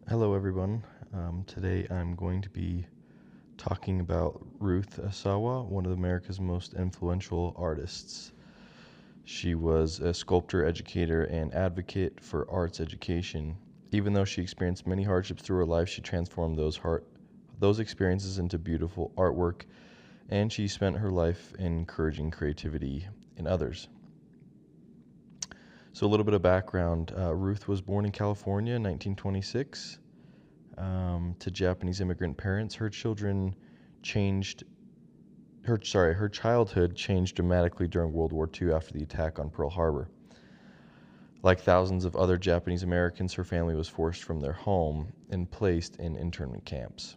Hello, everyone. Today I'm going to be talking about Ruth Asawa, one of America's most influential artists. She was a sculptor, educator, and advocate for arts education. Even though she experienced many hardships through her life, she transformed those experiences into beautiful artwork, and she spent her life encouraging creativity in others. So, a little bit of background. Ruth was born in California in 1926 to Japanese immigrant parents. Her childhood changed dramatically during World War II after the attack on Pearl Harbor. Like thousands of other Japanese Americans, her family was forced from their home and placed in internment camps.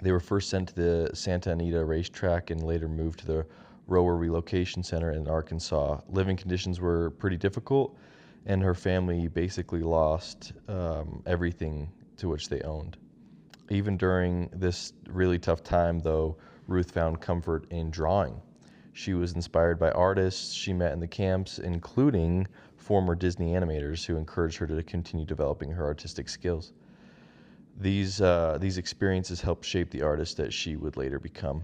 They were first sent to the Santa Anita racetrack and later moved to the Rower Relocation Center in Arkansas. Living conditions were pretty difficult, and her family basically lost everything to which they owned. Even during this really tough time, though, Ruth found comfort in drawing. She was inspired by artists she met in the camps, including former Disney animators who encouraged her to continue developing her artistic skills. These experiences helped shape the artist that she would later become.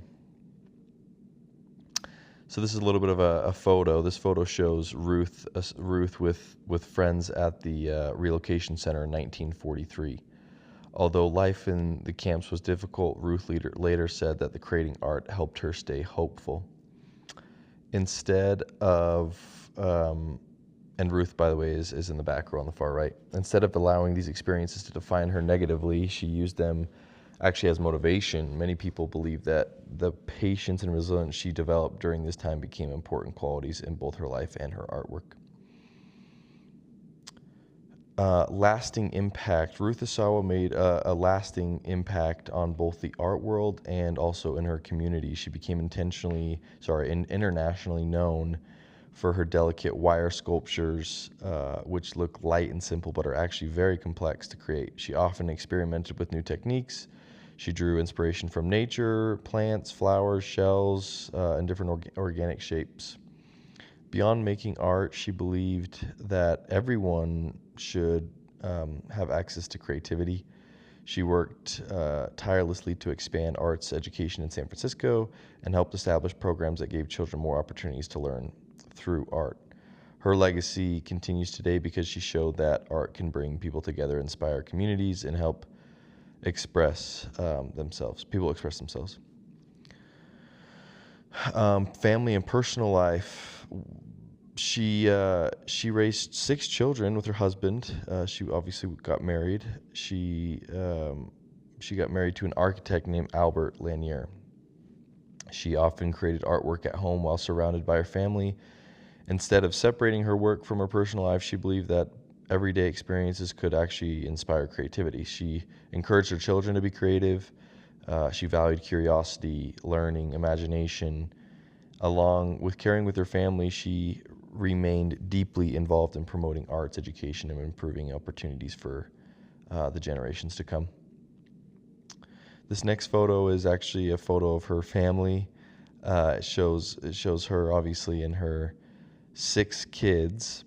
So this is a little bit of a photo. This photo shows Ruth with friends at the relocation center in 1943. Although life in the camps was difficult, Ruth later said that the creating art helped her stay hopeful. Instead of and Ruth, by the way, is in the back row on the far right. Instead of allowing these experiences to define her negatively, she used them actually as motivation. Many people believe that the patience and resilience she developed during this time became important qualities in both her life and her artwork. Lasting impact. Ruth Asawa made a lasting impact on both the art world and also in her community. She became internationally known for her delicate wire sculptures, which look light and simple but are actually very complex to create. She often experimented with new techniques. She drew inspiration from nature, plants, flowers, shells, and different organic shapes. Beyond making art, she believed that everyone should have access to creativity. She worked tirelessly to expand arts education in San Francisco and helped establish programs that gave children more opportunities to learn through art. Her legacy continues today because she showed that art can bring people together, inspire communities, and help express themselves. People express themselves. Family and personal life. She raised 6 children with her husband. She obviously got married. She got married to an architect named Albert Lanier. She often created artwork at home while surrounded by her family. Instead of separating her work from her personal life, she believed that everyday experiences could actually inspire creativity. She encouraged her children to be creative. She valued curiosity, learning, imagination. Along with caring with her family, she remained deeply involved in promoting arts education and improving opportunities for the generations to come. This next photo is actually a photo of her family. It shows her obviously and her 6 kids.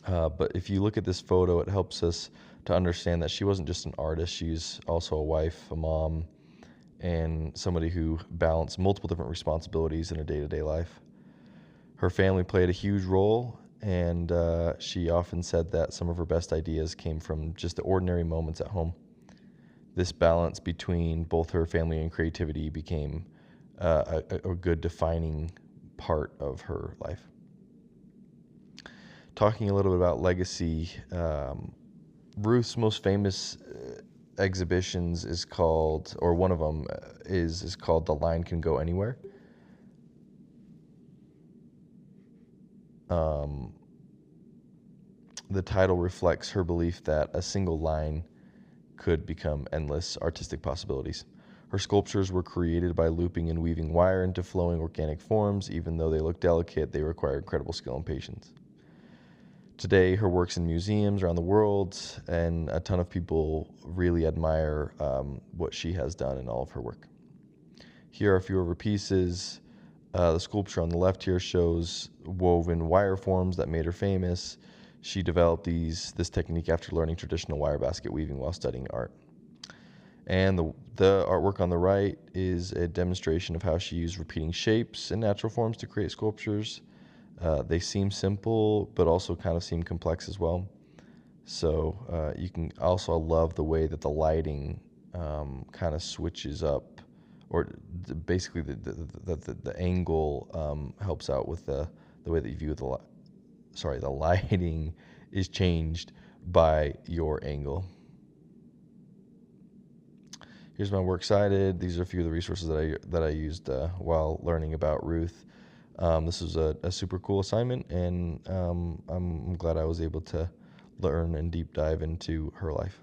But if you look at this photo, it helps us to understand that she wasn't just an artist. She's also a wife, a mom, and somebody who balanced multiple different responsibilities in her day-to-day life. Her family played a huge role, and she often said that some of her best ideas came from just the ordinary moments at home. This balance between both her family and creativity became a good defining part of her life. Talking a little bit about legacy, Ruth's most famous exhibitions is called, or one of them is called "The Line Can Go Anywhere." The title reflects her belief that a single line could become endless artistic possibilities. Her sculptures were created by looping and weaving wire into flowing organic forms. Even though they look delicate, they require incredible skill and patience. Today, her work's in museums around the world, and a ton of people really admire what she has done in all of her work. Here are a few of her pieces. The sculpture on the left here shows woven wire forms that made her famous. She developed this technique after learning traditional wire basket weaving while studying art. And the artwork on the right is a demonstration of how she used repeating shapes and natural forms to create sculptures. They seem simple, but also kind of seem complex as well. So you can also, I love the way that the lighting kind of switches up, or basically the angle helps out with the way that you view the lighting is changed by your angle. Here's my works cited. These are a few of the resources that I used while learning about Ruth. This was a super cool assignment, and I'm glad I was able to learn and deep dive into her life.